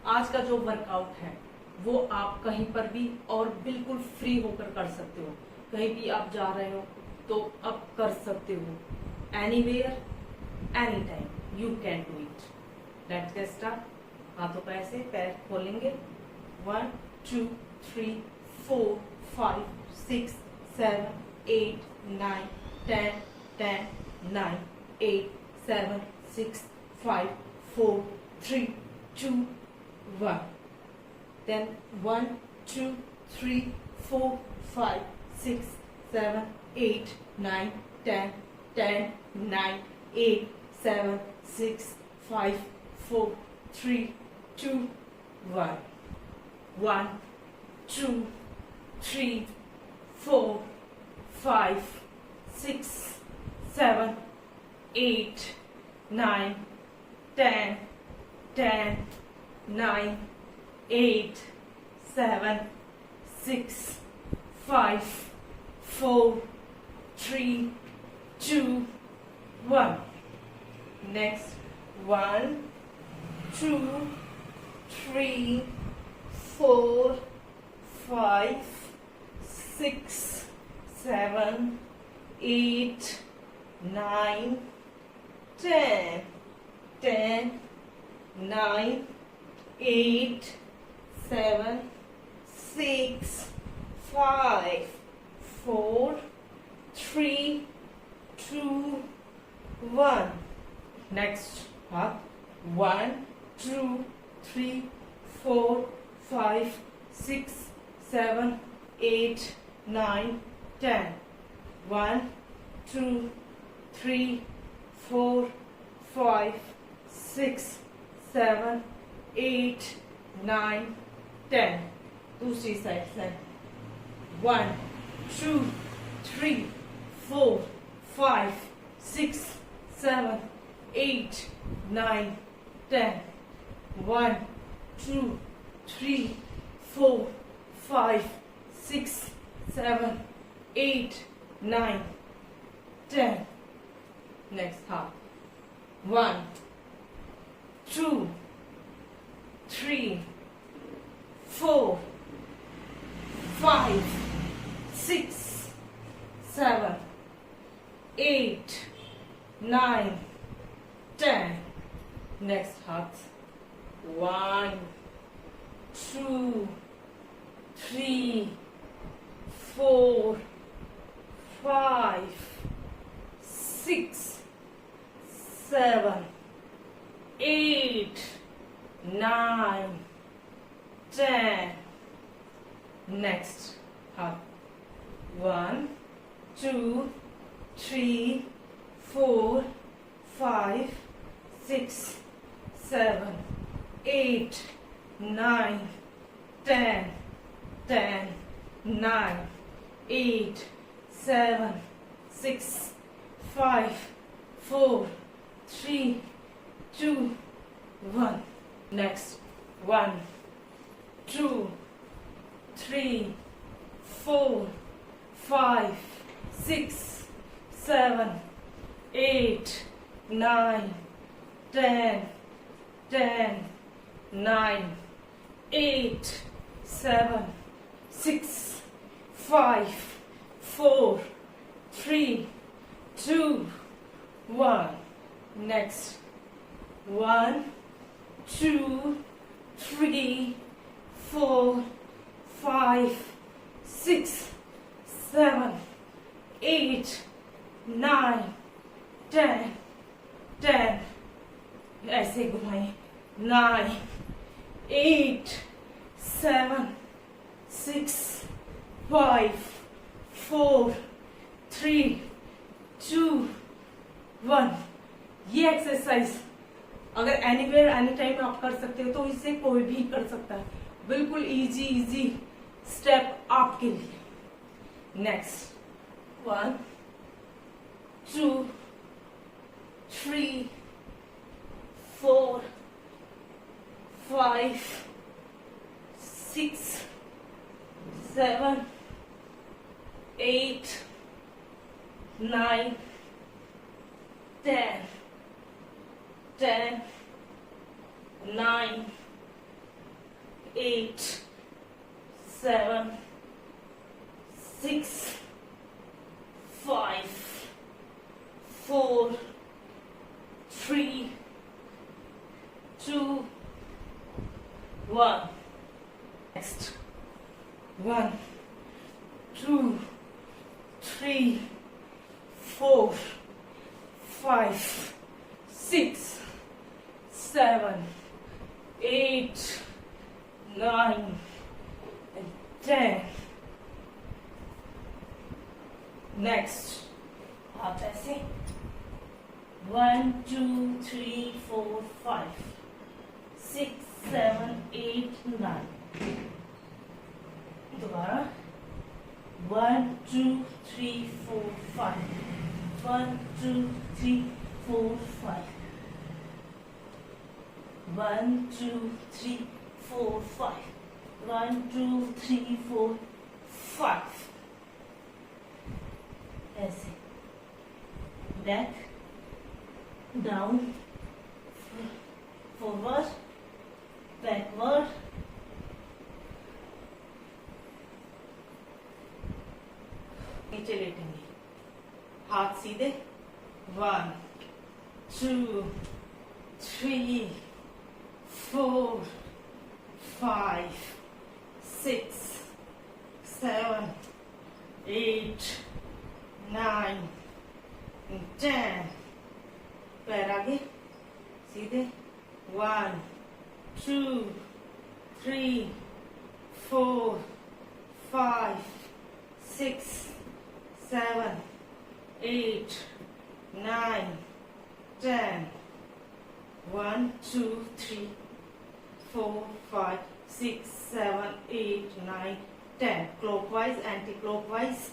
आज का जो वर्कआउट है वो आप कहीं पर भी और बिल्कुल फ्री होकर कर सकते हो। कहीं भी आप जा रहे हो तो आप कर सकते हो, anywhere any time you can do it. Let's get start. हाथों को ऐसे पैर खोलेंगे, 1 2 3 4 5 6 7 8 9 10 10 9 8 7 6 5 4 3 2 1। Then 1 2 3 4 5 6 7 8 9 10 10 9 8 7 6 5 4 3 2 1। 1 2 3 4 5 6 7 8 9 10 10 9 8 7 6 5 4 3 2 1। Next, 1 2 3 4 5 6 7 8 9 10 10 9 8 7 6 5 4 3 2 1। Next part, 1 2 3 4 5 6 7 8 9 10। 1 2 3 4 5 6 7 8 9 10। दूसरी साइड से 1 2 3 4 5 6 7 8 9 10। 1 2 3 4 5 6 7 8 9 10। Next half, 1 2 3 4 5 6 7 8 9 10। Next half, 1 2 3 4 5 6 7 8 9 10। Next half, 1 2 3 4 5 6 7 8 9 10 10 9 8 7 6 5 4 3 2 1। Next, 1 2 3 4 5 6 7 8 9 10 10 9 8 7 6 5 4 3 2 1। Next, 1 2 3 4 5 6 7 8 9 10 10। ऐसे घुमाएं, 9 8 7 6 5 4 3 2 1। ये एक्सरसाइज अगर एनीवेयर एनी टाइम आप कर सकते हो तो इसे कोई भी कर सकता है। बिल्कुल इजी स्टेप आपके लिए। नेक्स्ट, 1 2 3 4 5 6 7 8 9 10 10 9 8, 7, 6, 5, 4, 3, 2, 1. Next. 1, 2, 3, 4, 5, 6, 7, 8, 9, and 10. Next. आप ऐसे 1, 2, 3, 4, 5, 6, 7, 8, 9. दोबारा 1, 2, 3, 4, 5. 1, 2, 3, 4, 5. 1, 2, 3, 4, 5. 1, 2, 3, 4, 5. ऐसे back, down, forward, backward. नीचे लेटेंगे, हाथ सीधे. 1, 2, 3, 4, 5, 6, 7, 8, 9, 10. पैर आगे सीधे. 1, 2, 3, 4, 5, 6, 7, 8, 9, 10. 1, 2, 3, 4, 5, 6, 7, 8, 9, 10. Clockwise, anti-clockwise.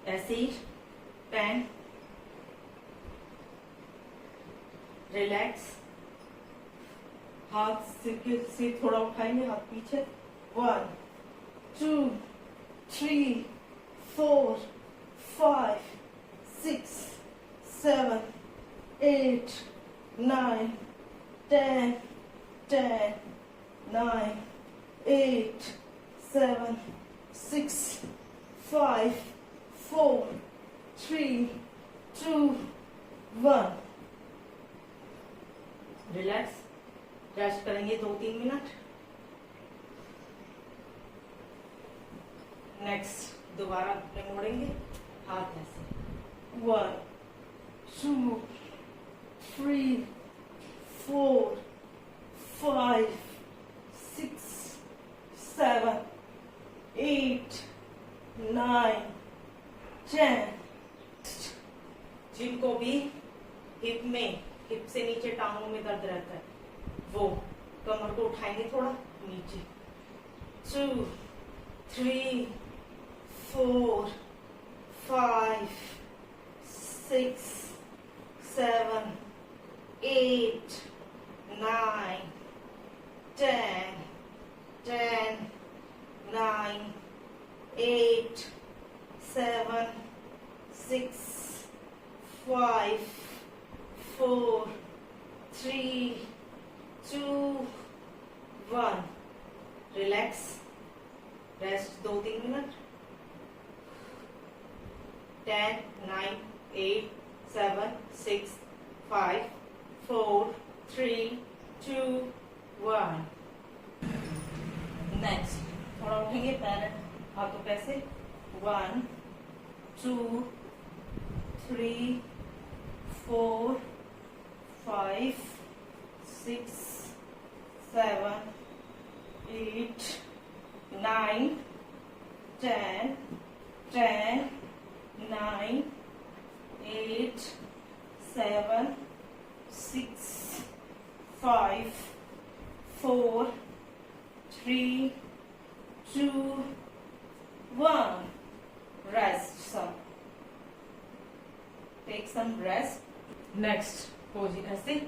ऐसे ही 10. रिलैक्स. हाथ से थोड़ा उठाएंगे, हाथ पीछे. 1, 2, 3, 4, 5, 6, 7, 8, 9, 10, 10, 9, 8, 7, 6, 5, 4, 3, 2, 1. रिलैक्स. रेस्ट करेंगे 2-3 मिनट. नेक्स्ट दोबारा अपने मोड़ेंगे, हाथ ऐसे. 1, 2, 3, 4, 5, 6, 7, 8, 9, 10. जिनको भी हिप से नीचे टांगों में दर्द रहता है, वो कमर को उठाएंगे थोड़ा नीचे. 2, 3, 4, 5, 6, 7, 8, 9, 10, 10, 9, 8, 7, 6, 5, 4, 3, 2, 1. रिलैक्स. Rest 2-3 minute. 10, 9, 8, 7, 6, 5, 4, 3, 2, 1. नेक्स्ट थोड़ा उठेंगे, पैर हाथों पे से. 1, 2, 3, 4, 5, 6, 7, 8, 9, 10, 10, 9, 8, 7, 6, 5, 4, 3, 2, 1. Rest some. Take some rest. Next pose ऐसे.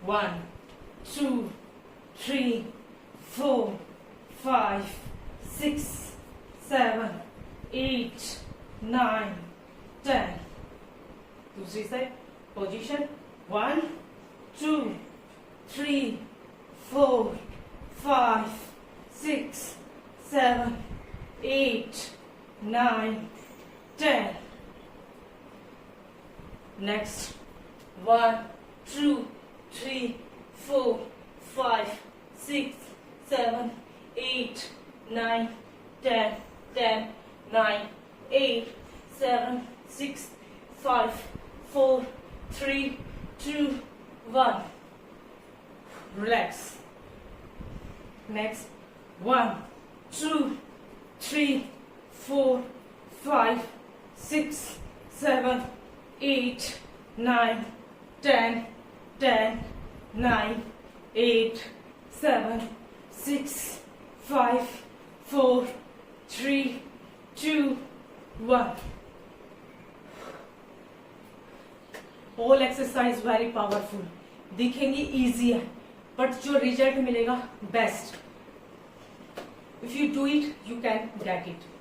1, 2, 3, 4, 5, 6, 7, 8, 9, 10. दूसरी side position. 1, 2, 3, 4, 5, 6, 7, 8, 9, 10. Next, 1, 2, 3, 4, 5, 6, 7, 8, 9, 10, 10, 9, 8, 7, 6, 5, 4, 3, 2, 1. Relax. Next, 1, 2, 3, 4, 5, 6, 7, 8, 9, 10, 10, 9, 8, 7, 6, 5, 4, 3, 2, 1. All exercise very powerful. दिखेंगे easy है, but जो result मिलेगा best. If you do it, you can get it.